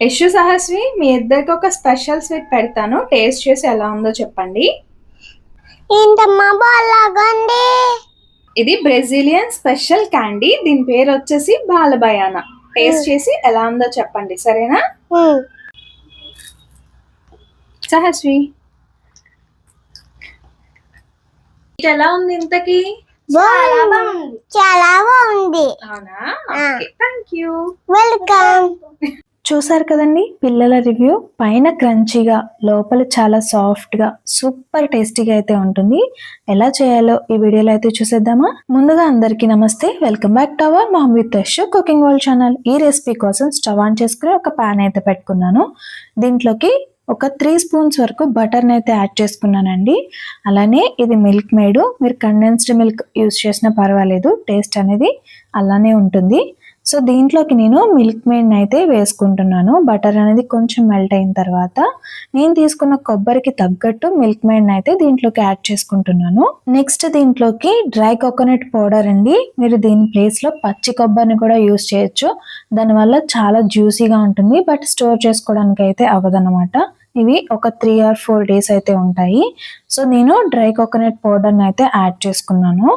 యశు సహస్వి మీ ఇద్దరికి ఒక special sweet పెడతాను, టేస్ట్ చేసి ఎలా ఉందో చెప్పండి. ఏంటమ్మా బాగుంది. ఇది బ్రెజిలియన్ స్పెషల్ క్యాండీ, దీని పేరు వచ్చేసి బాలబయానా. టేస్ట్ చేసి ఎలా ఉందో చెప్పండి, సరేనా? సహస్వి ఎలా ఉంది ఇంతకి? చాలా బాగుంది. అవునా? Okay, thank you. వెల్కమ్. చూసారు కదండి పిల్లల రివ్యూ. పైన క్రంచీగా, లోపల చాలా సాఫ్ట్గా, సూపర్ టేస్టీగా అయితే ఉంటుంది. ఎలా చేయాలో ఈ వీడియోలో అయితే చూసేద్దామా? ముందుగా అందరికీ నమస్తే, welcome back to our mom with Yashu cooking world channel. ఈ రెసిపీ కోసం స్టవ్ ఆన్ చేసుకుని ఒక ప్యాన్ అయితే పెట్టుకున్నాను. దీంట్లోకి ఒక 3 స్పూన్స్ వరకు బటర్ని అయితే యాడ్ చేసుకున్నానండి. అలానే ఇది మిల్క్ మేడ్, మీరు కండెన్స్డ్ మిల్క్ యూస్ చేసినా పర్వాలేదు, టేస్ట్ అనేది అలానే ఉంటుంది. సో దీంట్లోకి నేను మిల్క్ మేడ్ని అయితే వేసుకుంటున్నాను. బటర్ అనేది కొంచెం మెల్ట్ అయిన తర్వాత నేను తీసుకున్న కొబ్బరికి తగ్గట్టు మిల్క్ మేడ్ని అయితే దీంట్లోకి యాడ్ చేసుకుంటున్నాను. నెక్స్ట్ దీంట్లోకి డ్రై కోకోనట్ పౌడర్ అండి. మీరు దీని ప్లేస్లో పచ్చి కొబ్బరిని కూడా యూస్ చేయొచ్చు. దానివల్ల చాలా జ్యూసీగా ఉంటుంది, బట్ స్టోర్ చేసుకోవడానికి అయితే అవ్వదన్నమాట. ఇవి ఒక 3 or 4 డేస్ అయితే ఉంటాయి. సో నేను డ్రై కోకోనట్ పౌడర్ని అయితే యాడ్ చేసుకున్నాను.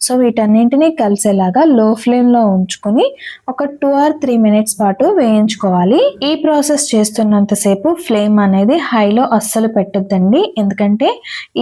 సో వీటన్నింటినీ కలిసేలాగా లో ఫ్లేమ్లో ఉంచుకొని ఒక 2 or 3 మినిట్స్ పాటు వేయించుకోవాలి. ఈ ప్రాసెస్ చేస్తున్నంతసేపు ఫ్లేమ్ అనేది హైలో అస్సలు పెట్టొద్దండి, ఎందుకంటే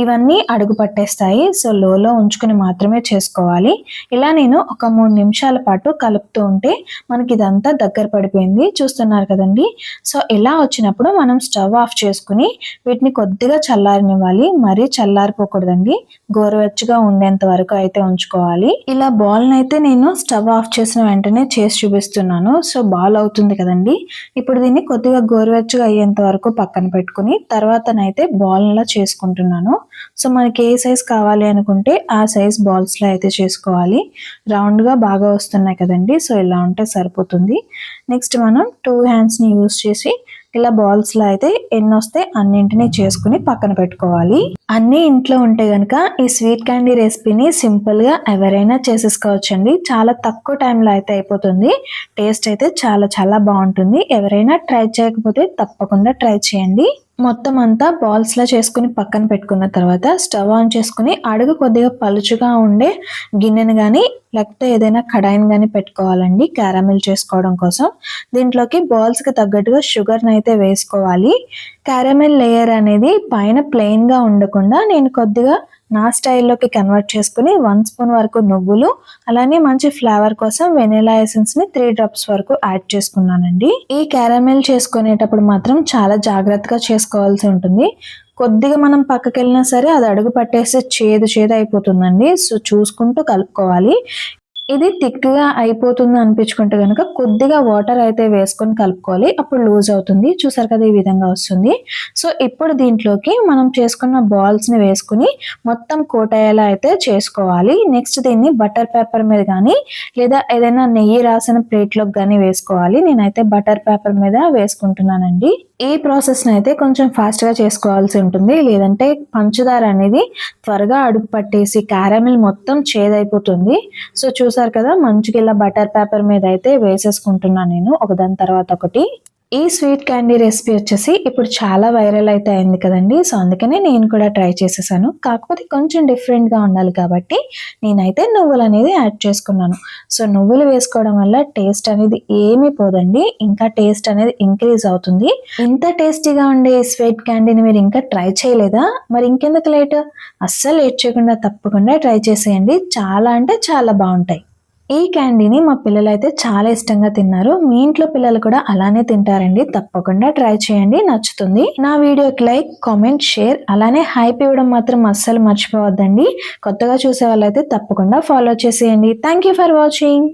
ఇవన్నీ అడుగు పట్టేస్తాయి. సో లోలో ఉంచుకుని మాత్రమే చేసుకోవాలి. ఇలా నేను ఒక 3 నిమిషాల పాటు కలుపుతూ ఉంటే మనకి ఇదంతా దగ్గర పడిపోయింది, చూస్తున్నారు కదండి. సో ఇలా వచ్చినప్పుడు మనం స్టవ్ ఆఫ్ చేసుకుని వీటిని కొద్దిగా చల్లారనివ్వాలి. మరీ చల్లారిపోకూడదండి, గోరువెచ్చగా ఉండేంత వరకు అయితే ఉంచుకోవాలి. ఇలా బాల్ అయితే నేను స్టవ్ ఆఫ్ చేసిన వెంటనే చేసి చూపిస్తున్నాను. సో బాల్ అవుతుంది కదండి. ఇప్పుడు దీన్ని కొద్దిగా గోరువెచ్చగా అయ్యేంత వరకు పక్కన పెట్టుకుని తర్వాతనైతే బాల్ లా చేసుకుంటున్నాను. సో మనకి ఏ సైజ్ కావాలి అనుకుంటే ఆ సైజ్ బాల్స్ లో అయితే చేసుకోవాలి. రౌండ్ గా బాగా వస్తున్నాయి కదండి, సో ఇలా ఉంటే సరిపోతుంది. నెక్స్ట్ మనం 2 హ్యాండ్స్ ని యూస్ చేసి ఇలా బాల్స్ లో అయితే ఎన్ని వస్తే అన్నింటినీ చేసుకుని పక్కన పెట్టుకోవాలి. అన్ని ఇంట్లో ఉంటే గనక ఈ స్వీట్ క్యాండీ రెసిపీని సింపుల్ గా ఎవరైనా చేసేసుకోవచ్చండి. చాలా తక్కువ టైంలో అయితే అయిపోతుంది. టేస్ట్ అయితే చాలా చాలా బాగుంటుంది. ఎవరైనా ట్రై చేయకపోతే తప్పకుండా ట్రై చేయండి. మొత్తం అంతా బాల్స్ లా చేసుకుని పక్కన పెట్టుకున్న తర్వాత స్టవ్ ఆన్ చేసుకుని అడుగు కొద్దిగా పలుచుగా ఉండే గిన్నెను కానీ లేకపోతే ఏదైనా కడాయిని కానీ పెట్టుకోవాలండి క్యారమిల్ చేసుకోవడం కోసం. దీంట్లోకి బాల్స్ కి తగ్గట్టుగా షుగర్ని అయితే వేసుకోవాలి. క్యారమిల్ లేయర్ అనేది పైన ప్లెయిన్ గా ఉండకుండా నేను కొద్దిగా నా స్టైల్లోకి కన్వర్ట్ చేసుకుని 1 స్పూన్ వరకు నువ్వులు, అలానే మంచి ఫ్లేవర్ కోసం వెనిలా ఎసెన్స్ ని 3 డ్రాప్స్ వరకు యాడ్ చేసుకున్నానండి. ఈ క్యారమెల్ చేసుకునేటప్పుడు మాత్రం చాలా జాగ్రత్తగా చేసుకోవాల్సి ఉంటుంది. కొద్దిగా మనం పక్కకి వెళ్ళినా సరే అది అడుగు పట్టేసి చేదు అయిపోతుందండి. సో చూసుకుంటూ కలుపుకోవాలి. ఇది థిక్గా అయిపోతుంది అనిపించుకుంటే కనుక కొద్దిగా వాటర్ అయితే వేసుకొని కలుపుకోవాలి, అప్పుడు లూజ్ అవుతుంది. చూసారు కదా, ఈ విధంగా వస్తుంది. సో ఇప్పుడు దీంట్లోకి మనం చేసుకున్న బాల్స్ ని వేసుకుని మొత్తం కోట్ అయ్యేలా అయితే చేసుకోవాలి. నెక్స్ట్ దీన్ని బటర్ పేపర్ మీద కానీ లేదా ఏదైనా నెయ్యి రాసిన ప్లేట్లోకి కానీ వేసుకోవాలి. నేనైతే బటర్ పేపర్ మీద వేసుకుంటున్నానండి. ఈ ప్రాసెస్ అయితే కొంచెం ఫాస్ట్ గా చేసుకోవాల్సి ఉంటుంది, లేదంటే పంచదార అనేది త్వరగా అడుగు పట్టేసి క్యారమిల్ మొత్తం చేదైపోతుంది. సో చూసారు కదా, మంచిగా ఇలా బటర్ పేపర్ మీద అయితే వేసేసుకుంటున్నాను నేను ఒకదాని తర్వాత ఒకటి. ఈ స్వీట్ క్యాండీ రెసిపీ వచ్చేసి ఇప్పుడు చాలా వైరల్ అయితే అయింది కదండి. సో అందుకనే నేను కూడా ట్రై చేసేసాను. కాకపోతే కొంచెం డిఫరెంట్గా ఉండాలి కాబట్టి నేనైతే నువ్వులు అనేది యాడ్ చేసుకున్నాను. సో నువ్వులు వేసుకోవడం వల్ల టేస్ట్ అనేది ఏమీ పోదండి, ఇంకా టేస్ట్ అనేది ఇంక్రీజ్ అవుతుంది. ఇంత టేస్టీగా ఉండే ఈ స్వీట్ క్యాండీని మీరు ఇంకా ట్రై చేయలేదా? మరి ఇంకెందుకు లేట్, అస్సలు లేట్ చేయకుండా తప్పకుండా ట్రై చేసేయండి. చాలా అంటే చాలా బాగుంటాయి. ఈ క్యాండీని మా పిల్లలు అయితే చాలా ఇష్టంగా తిన్నారు. మీ ఇంట్లో పిల్లలు కూడా అలానే తింటారండి. తప్పకుండా ట్రై చేయండి, నచ్చుతుంది. నా వీడియోకి లైక్, కామెంట్, షేర్, అలానే హైప్ ఇవ్వడం మాత్రం అస్సలు మర్చిపోవద్దండి. కొత్తగా చూసే వాళ్ళైతే తప్పకుండా ఫాలో చేసేయండి. Thank you for watching.